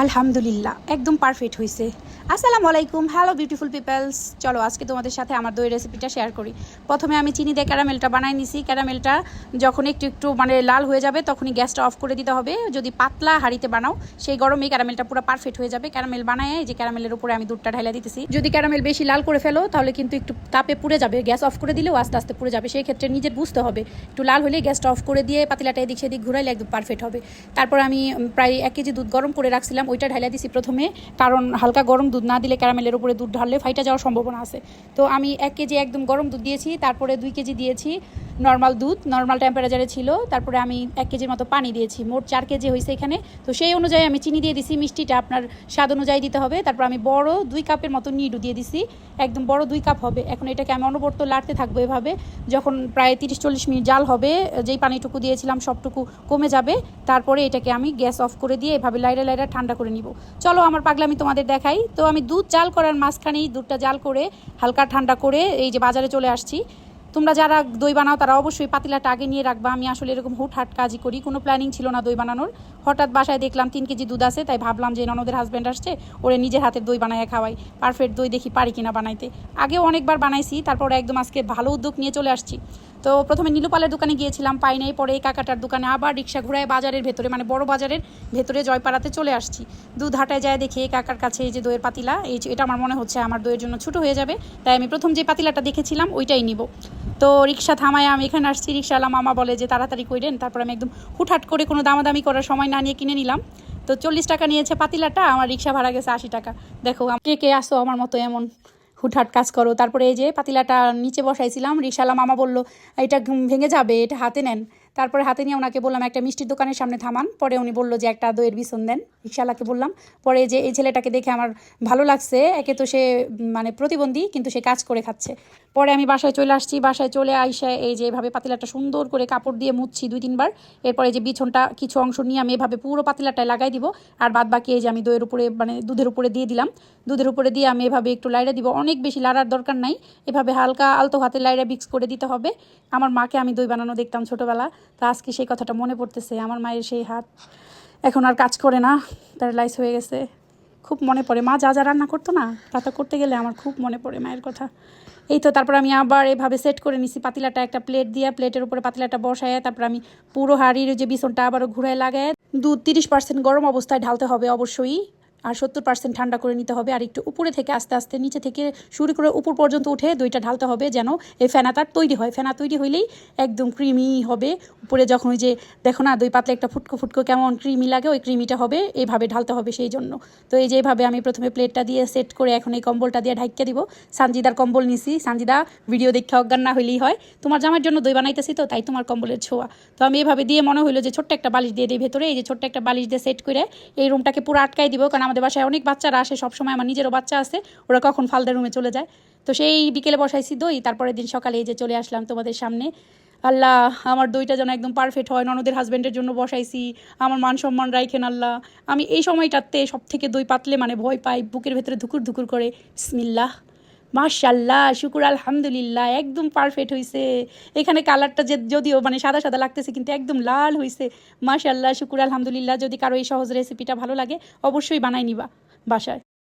আলহামদুলিল্লাহ একদম পারফেক্ট হয়েছে। আসসালামু আলাইকুম, হ্যালো বিউটিফুল পিপলস। চলো আজকে তোমাদের সাথে আমার দই রেসিপিটা শেয়ার করি। প্রথমে আমি চিনি দিয়ে ক্যারামেলটা বানাই নিছি। ক্যারামেলটা যখন একটু একটু মানে লাল হয়ে যাবে তখনই গ্যাসটা অফ করে দিতে হবে। যদি পাতলা হাঁড়িতে বানাও সেই গরমেই ক্যারামেলটা পুরো পারফেক্ট হয়ে যাবে। ক্যারামেল বানায় এই যে ক্যারামেলের উপরে আমি দুধটা ঢাইলা দিতেছি। যদি ক্যারামেল বেশি লাল করে ফেলো তাহলে কিন্তু একটু তাপে পুড়ে যাবে, গ্যাস অফ করে দিলেও আস্তে আস্তে পুড়ে যাবে। সেই ক্ষেত্রে নিজের বুঝতে হবে, একটু লাল হলে গ্যাসটা অফ করে দিয়ে পাতিলাটা এদিক সেদিক ঘুরাইলে একদম পারফেক্ট হবে। তারপর আমি প্রায় 1 কেজি দুধ গরম করে রাখছিলাম, ওইটা ঢাইলা দিছি প্রথমে, কারণ হালকা গরম দুধ না দিলে ক্যারামেলের উপরে দুধ ঢাললে ফাইটা যাওয়ার সম্ভাবনা আছে। তো আমি 1 কেজি একদম গরম দুধ দিয়েছি, তারপরে 2 কেজি দিয়েছি নর্মাল দুধ, নর্মাল টেম্পারেচারে ছিল। তারপরে আমি 1 কেজির মতো পানি দিয়েছি, মোট 4 কেজি হয়েছে এখানে। তো সেই অনুযায়ী আমি চিনি দিয়ে দিছি, মিষ্টিটা আপনার স্বাদ অনুযায়ী দিতে হবে। তারপর আমি বড় 2 কাপের মতো নিডু দিয়ে দিছি, একদম বড় 2 কাপ হবে। এখন এটাকে আমি অনবরত লাড়তে থাকবো এভাবে, যখন প্রায় 30-40 মিনিট জাল হবে, যেই পানিটুকু দিয়েছিলাম সবটুকু কমে যাবে। তারপরে এটাকে আমি গ্যাস অফ করে দিয়ে এভাবে লাইরা লাইরা ঠান্ডা করে নিব। চলো আমার পাগলামি তোমাদের দেখাই। তো আমি দুধ জাল করার মাঝখানেই দুধটা জাল করে হালকা ঠান্ডা করে এই যে বাজারে চলে আসছি। তোমরা যারা দই বানাও তারা অবশ্যই পাতিলাটা আগে নিয়ে রাখবা। আমি আসলে এরকম হুটহাট কাজই করি, কোনো প্ল্যানিং ছিল না দই বানানোর। হঠাৎ বাসায় দেখলাম 3 কেজি দুধ আছে, তাই ভাবলাম যে ননদের হাজব্যান্ড আসছে, ওরে নিজের হাতের দই বানায় খাওয়াই, পারফেক্ট দই দেখি পারি কিনা বানাইতে। আগেও অনেকবার বানাইছি, তারপরে একদম আজকে ভালো উদ্যোগ নিয়ে চলে আসছি। তো প্রথমে নীলুপালের দোকানে গিয়েছিলাম, পাই নাই। পরে এই কাকাটার দোকানে আবার রিক্সা ঘুরায় বাজারের ভেতরে, মানে বড় বাজারের ভেতরে জয়পাড়াতে চলে আসছি। দুধ হাটায় যায় দেখি এই কাকার কাছে এই যে দইয়ের পাতিলা, এটা আমার মনে হচ্ছে আমার দইয়ের জন্য ছোটো হয়ে যাবে, তাই আমি প্রথম যে পাতিলাটা দেখেছিলাম ওইটাই নিব। তো রিক্সা থামায় আমি এখানে আসছি, রিক্সাওয়ালা মামা বলে যে তাড়াতাড়ি কইরেন। তারপর আমি একদম হুটহাট করে কোনো দামাদামি করার সময় না নিয়ে কিনে নিলাম। তো 40 টাকা নিয়েছে পাতিলাটা, আমার রিক্সা ভাড়া গেছে 80 টাকা। দেখো কে কে আসো আমার মতো এমন হুটহাট কাজ করো। তারপরে এই যে পাতিলাটা নিচে বসাইছিলাম, রিক্সাওয়ালা মামা বললো এটা ভেঙে যাবে, এটা হাতে নেন। তারপরে হাতে নিয়ে ওনাকে বললাম একটা মিষ্টির দোকানের সামনে থামান। পরে উনি বললো যে একটা দইয়ের বিছন দেন, রিক্সাওয়ালাকে বললাম। পরে যে এই ছেলেটাকে দেখে আমার ভালো লাগছে, একে তো সে মানে প্রতিবন্ধী কিন্তু সে কাজ করে খাচ্ছে। পরে আমি বাসায় চলে আসছি, বাসায় চলে আইসা এই যে এভাবে পাতিলাটা সুন্দর করে কাপড় দিয়ে মুছছি 2-3 বার। এরপরে যে বিছনটা কিছু অংশ নিয়ে আমি এভাবে পুরো পাতিলাটায় লাগাই দিব, আর বাদ বাকি এই যে আমি দইয়ের উপরে মানে দুধের উপরে দিয়ে দিলাম। দুধের উপরে দিয়ে আমি এভাবে একটু লাইড়া দিব, অনেক বেশি লাড়ার দরকার নাই, এভাবে হালকা আলতো হাতে লাইড়া মিক্স করে দিতে হবে। আমার মাকে আমি দই বানানো দেখতাম ছোটোবেলা, তো আজকে সেই কথাটা মনে পড়তেছে। আমার মায়ের সেই হাত এখন আর কাজ করে না, প্যারালাইজ হয়ে গেছে। খুব মনে পড়ে, মা যা যা রান্না করতো না তা তা করতে গেলে আমার খুব মনে পড়ে মায়ের কথা। এই তো তারপর আমি আবার এভাবে সেট করে নিছি পাতিলাটা, একটা প্লেট দিয়ে প্লেটের উপরে পাতিলাটা বসায়, তারপর আমি পুরো হাঁড়ির যে বিছনটা আবারও ঘুরায় লাগায় দুধ 30% গরম অবস্থায় ঢালতে হবে অবশ্যই, আর 70% ঠান্ডা করে নিতে হবে। আর একটু উপরে থেকে আস্তে আস্তে নিচে থেকে শুরু করে উপর পর্যন্ত উঠে দইটা ঢালতে হবে, যেন এই ফেনাটা তৈরি হয়। ফেনা তৈরি হইলেই একদম ক্রিমি হবে। উপরে যখন ওই যে দেখো না দই পাতলে একটা ফুটকো ফুটকো কেমন ক্রিমি লাগে, ওই ক্রিমিটা হবে, এইভাবে ঢালতে হবে সেই জন্য। তো এই যে এইভাবে আমি প্রথমে প্লেটটা দিয়ে সেট করে এখন এই কম্বলটা দিয়ে ঢাকিয়ে দিব। সানজিদার কম্বল নিছি, সানজিদা ভিডিও দেখে অজ্ঞান না হইলেই হয়, তোমার জামার জন্য দই বানাইতেছি তো তাই তোমার কম্বলের ছোঁয়া। তো আমি এভাবে দিয়ে মনে হইলো যে ছোট্ট একটা বালিশ দিয়ে দিই ভেতরে, এই যে ছোট্ট একটা বালিশ দিয়ে সেট করে এই রুমটাকে পুরো আটকাই দিব, কারণ আমাদের বাসায় অনেক বাচ্চারা আসে সবসময়, আমার নিজেরও বাচ্চা আছে, ওরা কখন ফালদের রুমে চলে যায়। তো সেই বিকেলে বসাইছি দই, তারপরের দিন সকালে এই যে চলে আসলাম তোমাদের সামনে। আল্লাহ আমার দইটা যেন একদম পারফেক্ট হয়, ননদের হাজব্যান্ডের জন্য বসাইছি, আমার মান সম্মান রাইখেন আল্লাহ। আমি এই সময়টাতে সব থেকে দই পাতলে মানে ভয় পাই, বুকের ভেতরে ধুকুর ধুকুর করে। বিসমিল্লাহ, মাশাল্লাহ, শুকুর আলহামদুলিল্লাহ, একদম পারফেক্ট হয়েছে। এখানে কালারটা যে যদিও মানে সাদা সাদা লাগতেছে কিন্তু একদম লাল হয়েছে। মাশাল্লাহ, শুকুর আলহামদুলিল্লাহ। যদি কারো এই সহজ রেসিপিটা ভালো লাগে অবশ্যই বানাই নিবা বাসায়।